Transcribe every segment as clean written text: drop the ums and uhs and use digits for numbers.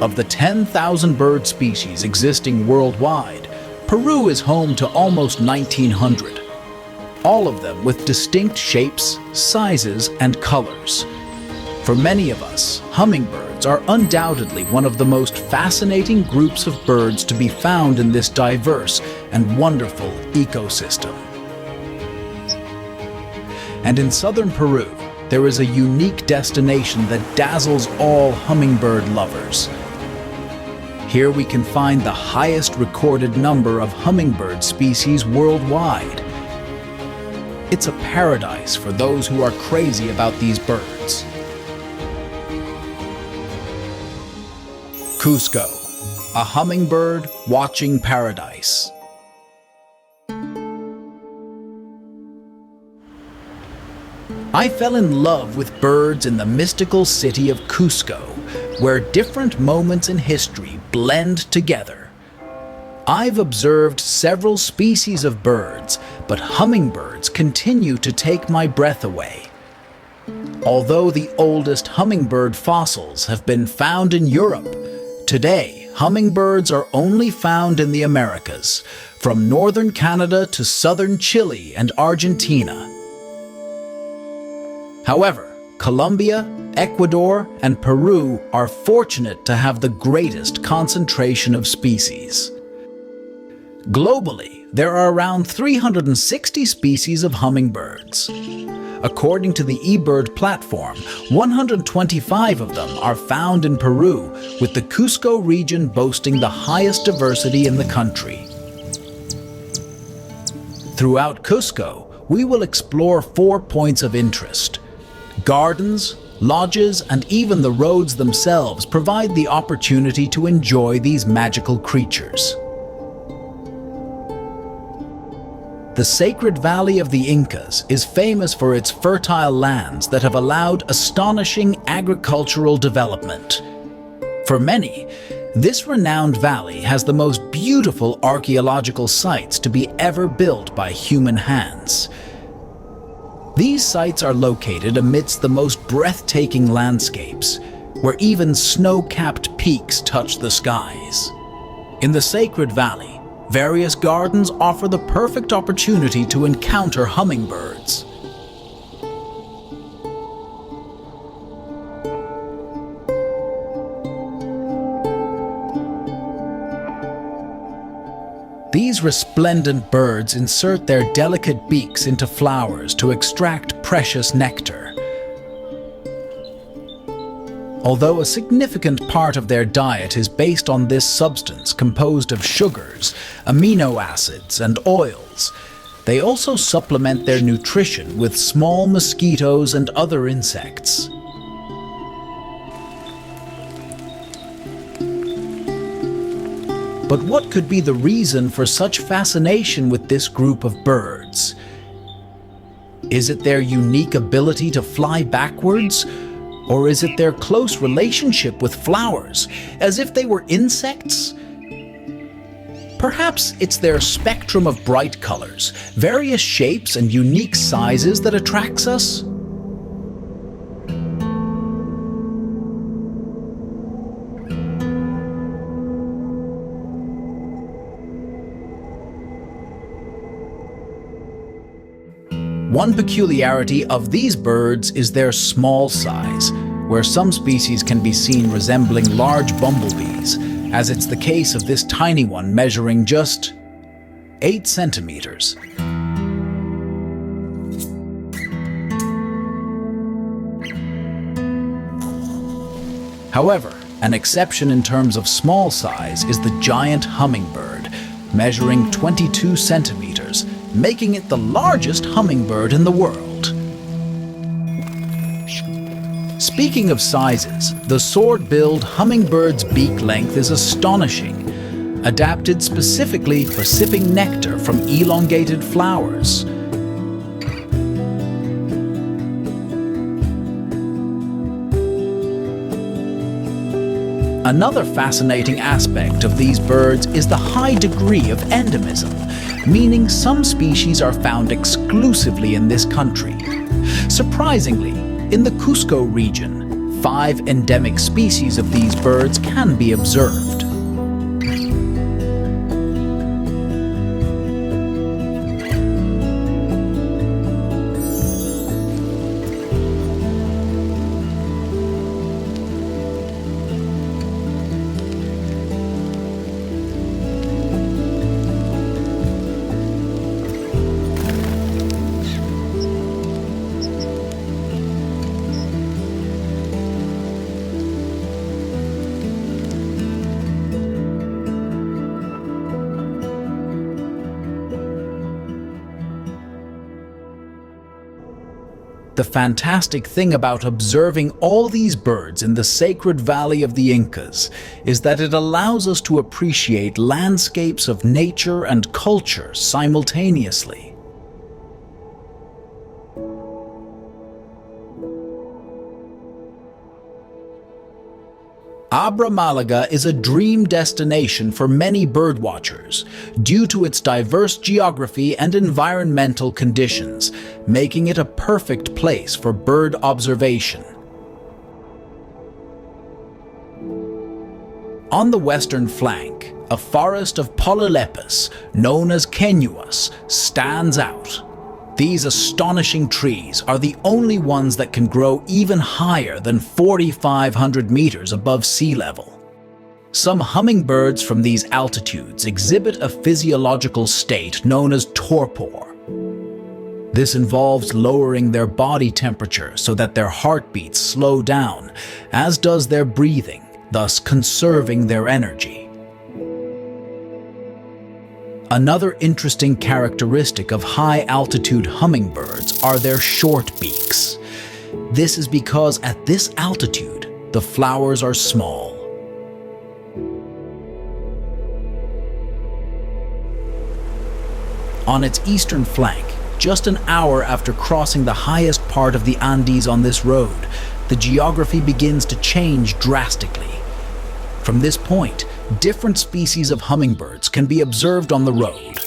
Of the 10,000 bird species existing worldwide, Peru is home to almost 1,900, all of them with distinct shapes, sizes, and colors. For many of us, hummingbirds are undoubtedly one of the most fascinating groups of birds to be found in this diverse and wonderful ecosystem. And in southern Peru, there is a unique destination that dazzles all hummingbird lovers. Here we can find the highest recorded number of hummingbird species worldwide. It's a paradise for those who are crazy about these birds. Cusco, a hummingbird watching paradise. I fell in love with birds in the mystical city of Cusco, where different moments in history blend together. I've observed several species of birds, but hummingbirds continue to take my breath away. Although the oldest hummingbird fossils have been found in Europe, today hummingbirds are only found in the Americas, from northern Canada to southern Chile and Argentina. However, Colombia, Ecuador, and Peru are fortunate to have the greatest concentration of species. Globally, there are around 360 species of hummingbirds. According to the eBird platform, 125 of them are found in Peru, with the Cusco region boasting the highest diversity in the country. Throughout Cusco, we will explore 4 points of interest. Gardens, lodges, and even the roads themselves provide the opportunity to enjoy these magical creatures. The sacred valley of the Incas is famous for its fertile lands that have allowed astonishing agricultural development. For many, this renowned valley has the most beautiful archaeological sites to be ever built by human hands. These sites are located amidst the most breathtaking landscapes, where even snow-capped peaks touch the skies. In the sacred valley, various gardens offer the perfect opportunity to encounter hummingbirds. These resplendent birds insert their delicate beaks into flowers to extract precious nectar. Although a significant part of their diet is based on this substance composed of sugars, amino acids, and oils, they also supplement their nutrition with small mosquitoes and other insects. But what could be the reason for such fascination with this group of birds? Is it their unique ability to fly backwards? Or is it their close relationship with flowers, as if they were insects? Perhaps it's their spectrum of bright colors, various shapes, and unique sizes that attracts us? One peculiarity of these birds is their small size, where some species can be seen resembling large bumblebees, as it's the case of this tiny one measuring just 8 centimeters. However, an exception in terms of small size is the giant hummingbird, measuring 22 centimeters, making it the largest hummingbird in the world. Speaking of sizes, the sword-billed hummingbird's beak length is astonishing, adapted specifically for sipping nectar from elongated flowers. Another fascinating aspect of these birds is the high degree of endemism, meaning some species are found exclusively in this country. Surprisingly, in the Cusco region, 5 endemic species of these birds can be observed. The fantastic thing about observing all these birds in the sacred valley of the Incas is that it allows us to appreciate landscapes of nature and culture simultaneously. Abra Malaga is a dream destination for many birdwatchers due to its diverse geography and environmental conditions, making it a perfect place for bird observation. On the western flank, a forest of polylepis, known as quenuas, stands out. These astonishing trees are the only ones that can grow even higher than 4,500 meters above sea level. Some hummingbirds from these altitudes exhibit a physiological state known as torpor. This involves lowering their body temperature so that their heartbeats slow down, as does their breathing, thus conserving their energy. Another interesting characteristic of high-altitude hummingbirds are their short beaks. This is because at this altitude, the flowers are small. On its eastern flank, just an hour after crossing the highest part of the Andes on this road, the geography begins to change drastically. From this point, different species of hummingbirds can be observed on the road.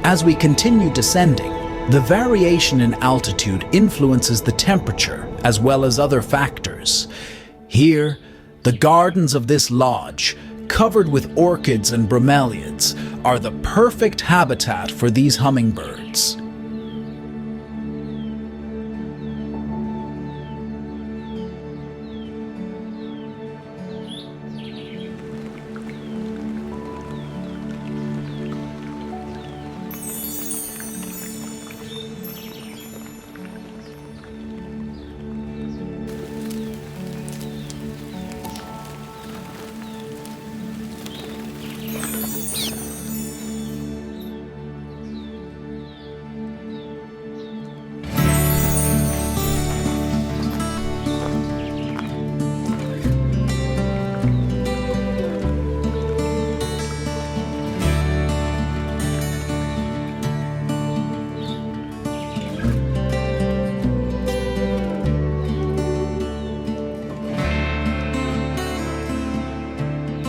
As we continue descending, the variation in altitude influences the temperature as well as other factors. Here, the gardens of this lodge, covered with orchids and bromeliads, are the perfect habitat for these hummingbirds.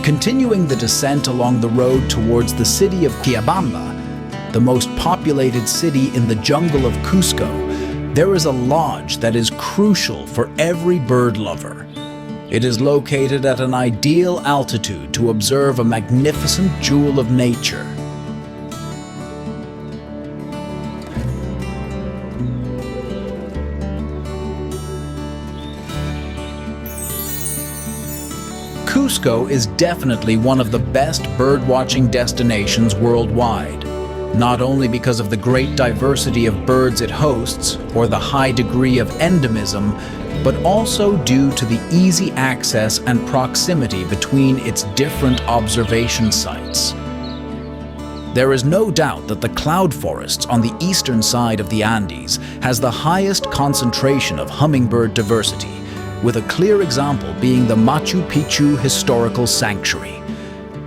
Continuing the descent along the road towards the city of Quillabamba, the most populated city in the jungle of Cusco, there is a lodge that is crucial for every bird lover. It is located at an ideal altitude to observe a magnificent jewel of nature. Cusco is definitely one of the best birdwatching destinations worldwide, not only because of the great diversity of birds it hosts or the high degree of endemism, but also due to the easy access and proximity between its different observation sites. There is no doubt that the cloud forests on the eastern side of the Andes has the highest concentration of hummingbird diversity, with a clear example being the Machu Picchu Historical Sanctuary.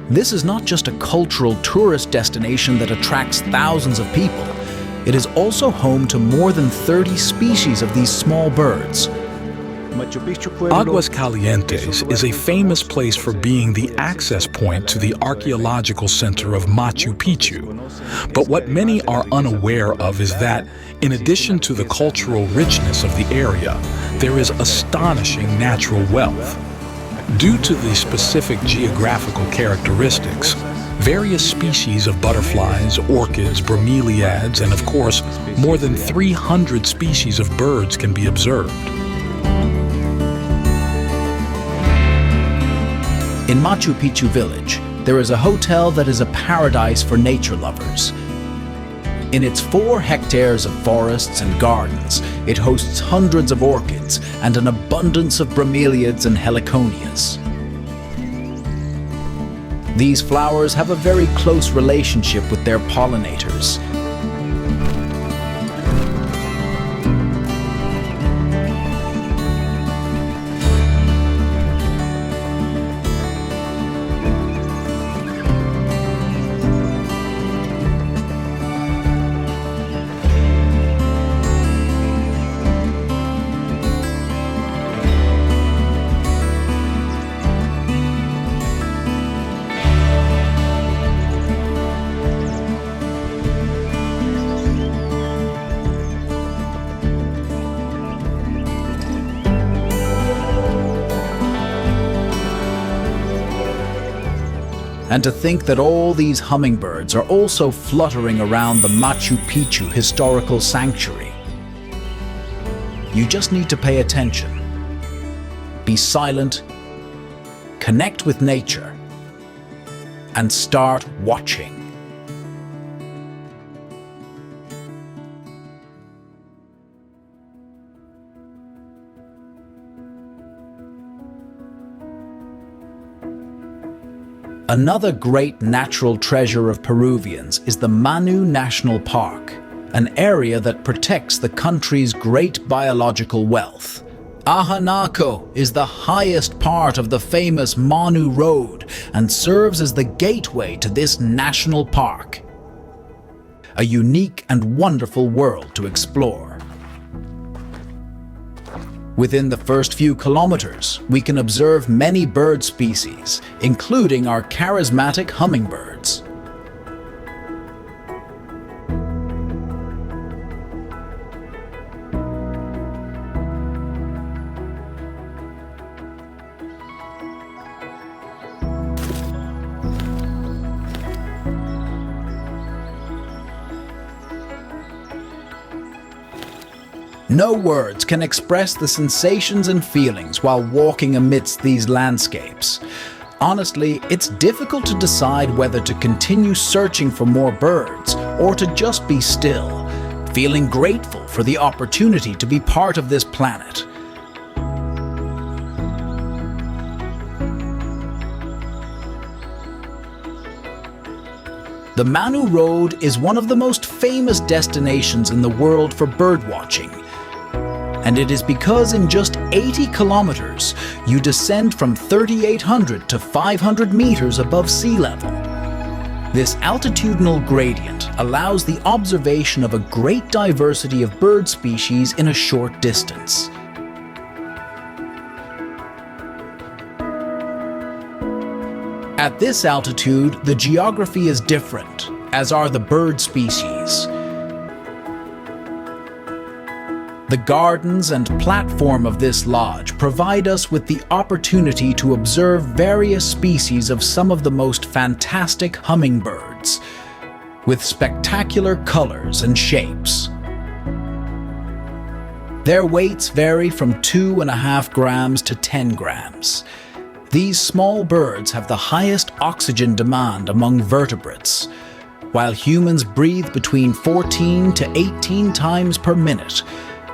This is not just a cultural tourist destination that attracts thousands of people. It is also home to more than 30 species of these small birds. Aguas Calientes is a famous place for being the access point to the archaeological center of Machu Picchu. But what many are unaware of is that, in addition to the cultural richness of the area, there is astonishing natural wealth. Due to the specific geographical characteristics, various species of butterflies, orchids, bromeliads, and of course, more than 300 species of birds can be observed. In Machu Picchu village, there is a hotel that is a paradise for nature lovers. In its 4 hectares of forests and gardens, it hosts hundreds of orchids and an abundance of bromeliads and heliconias. These flowers have a very close relationship with their pollinators. And to think that all these hummingbirds are also fluttering around the Machu Picchu Historical Sanctuary. You just need to pay attention, be silent, connect with nature, and start watching. Another great natural treasure of Peruvians is the Manu National Park, an area that protects the country's great biological wealth. Ahanaco is the highest part of the famous Manu Road and serves as the gateway to this national park. A unique and wonderful world to explore. Within the first few kilometers, we can observe many bird species, including our charismatic hummingbirds. No words can express the sensations and feelings while walking amidst these landscapes. Honestly, it's difficult to decide whether to continue searching for more birds or to just be still, feeling grateful for the opportunity to be part of this planet. The Manu Road is one of the most famous destinations in the world for birdwatching. And it is because in just 80 kilometers, you descend from 3,800 to 500 meters above sea level. This altitudinal gradient allows the observation of a great diversity of bird species in a short distance. At this altitude, the geography is different, as are the bird species. The gardens and platform of this lodge provide us with the opportunity to observe various species of some of the most fantastic hummingbirds, with spectacular colors and shapes. Their weights vary from 2.5 grams to 10 grams. These small birds have the highest oxygen demand among vertebrates, while humans breathe between 14 to 18 times per minute.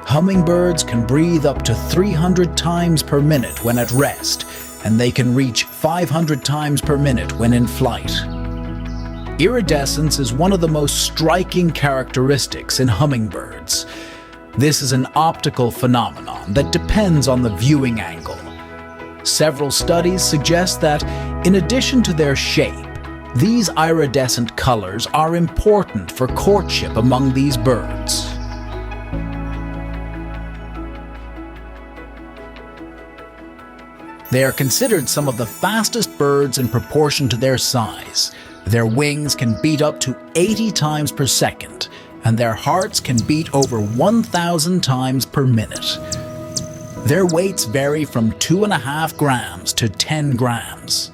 Hummingbirds can breathe up to 300 times per minute when at rest, and they can reach 500 times per minute when in flight. Iridescence is one of the most striking characteristics in hummingbirds. This is an optical phenomenon that depends on the viewing angle. Several studies suggest that, in addition to their shape, these iridescent colors are important for courtship among these birds. They are considered some of the fastest birds in proportion to their size. Their wings can beat up to 80 times per second, and their hearts can beat over 1,000 times per minute. Their weights vary from 2.5 grams to 10 grams.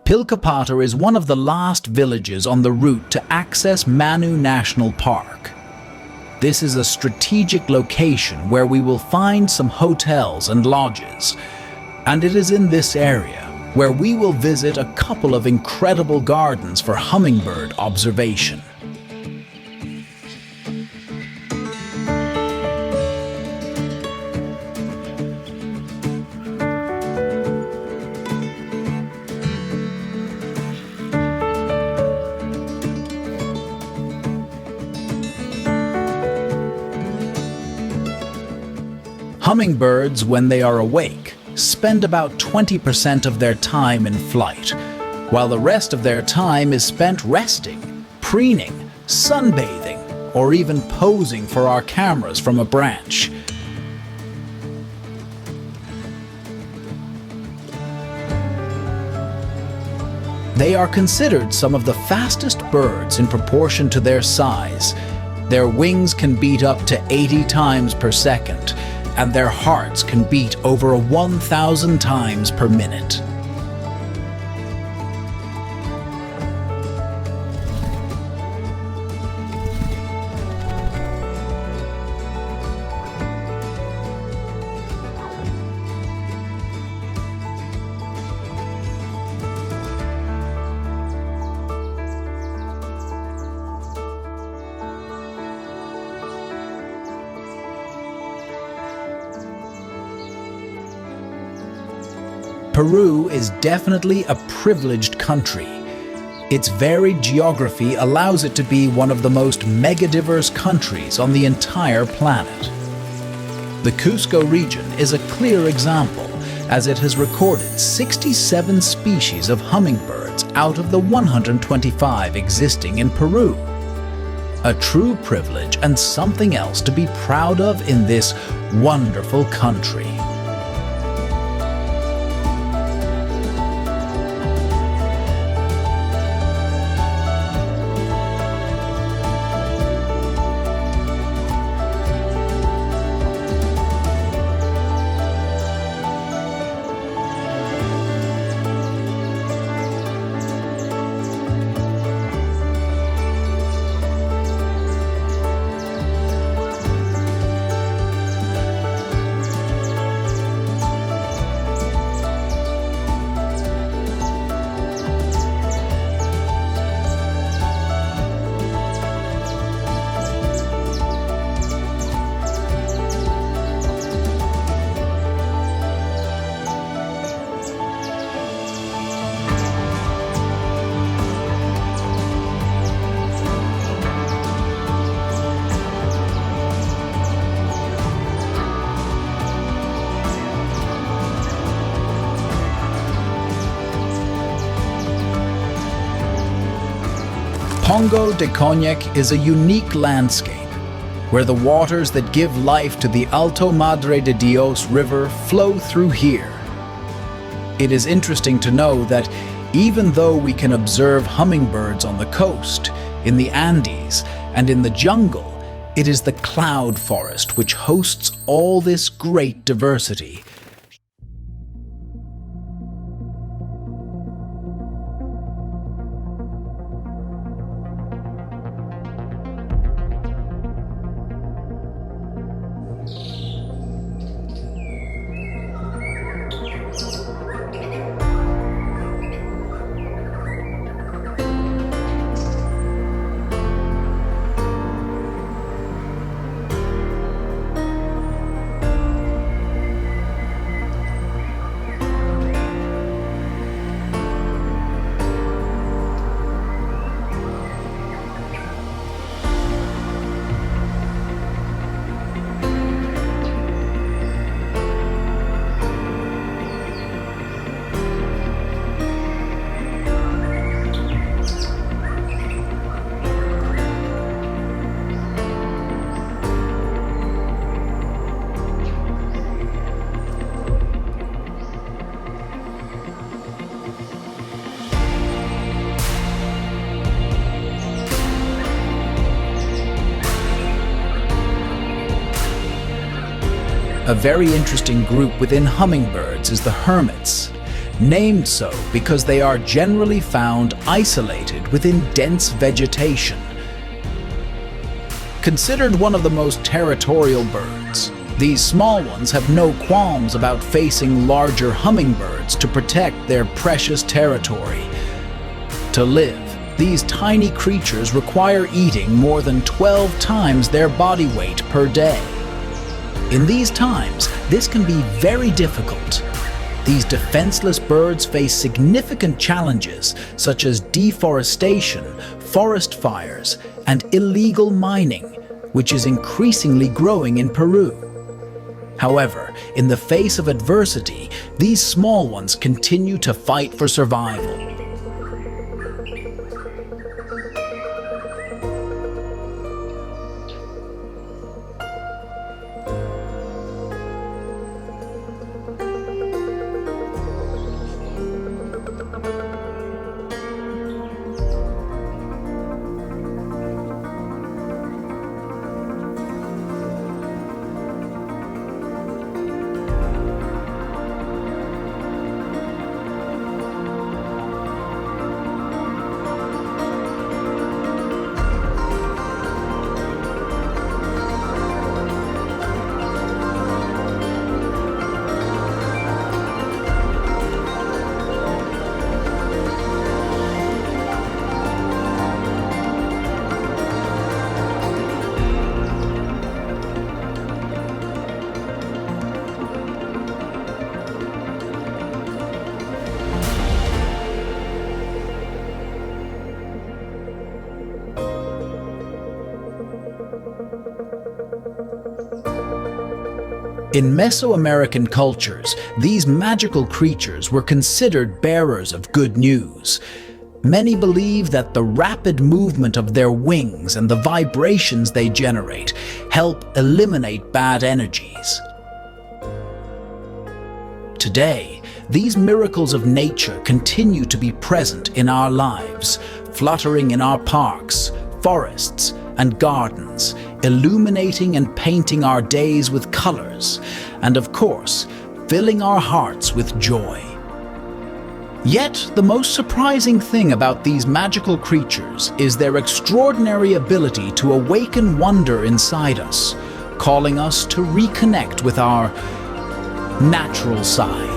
Pilcopata is one of the last villages on the route to access Manu National Park. This is a strategic location where we will find some hotels and lodges, and it is in this area where we will visit a couple of incredible gardens for hummingbird observation. Hummingbirds, when they are awake, spend about 20% of their time in flight, while the rest of their time is spent resting, preening, sunbathing, or even posing for our cameras from a branch. They are considered some of the fastest birds in proportion to their size. Their wings can beat up to 80 times per second, and their hearts can beat over 1,000 times per minute. Peru is definitely a privileged country. Its varied geography allows it to be one of the most megadiverse countries on the entire planet. The Cusco region is a clear example, as it has recorded 67 species of hummingbirds out of the 125 existing in Peru. A true privilege and something else to be proud of in this wonderful country. Pongo de Cognac is a unique landscape where the waters that give life to the Alto Madre de Dios River flow through here. It is interesting to know that even though we can observe hummingbirds on the coast, in the Andes, and in the jungle, it is the cloud forest which hosts all this great diversity. A very interesting group within hummingbirds is the hermits, named so because they are generally found isolated within dense vegetation. Considered one of the most territorial birds, these small ones have no qualms about facing larger hummingbirds to protect their precious territory. To live, these tiny creatures require eating more than 12 times their body weight per day. In these times, this can be very difficult. These defenseless birds face significant challenges such as deforestation, forest fires, and illegal mining, which is increasingly growing in Peru. However, in the face of adversity, these small ones continue to fight for survival. In Mesoamerican cultures, these magical creatures were considered bearers of good news. Many believe that the rapid movement of their wings and the vibrations they generate help eliminate bad energies. Today, these miracles of nature continue to be present in our lives, fluttering in our parks, forests, and gardens, illuminating and painting our days with colors, and of course, filling our hearts with joy. Yet, the most surprising thing about these magical creatures is their extraordinary ability to awaken wonder inside us, calling us to reconnect with our natural side.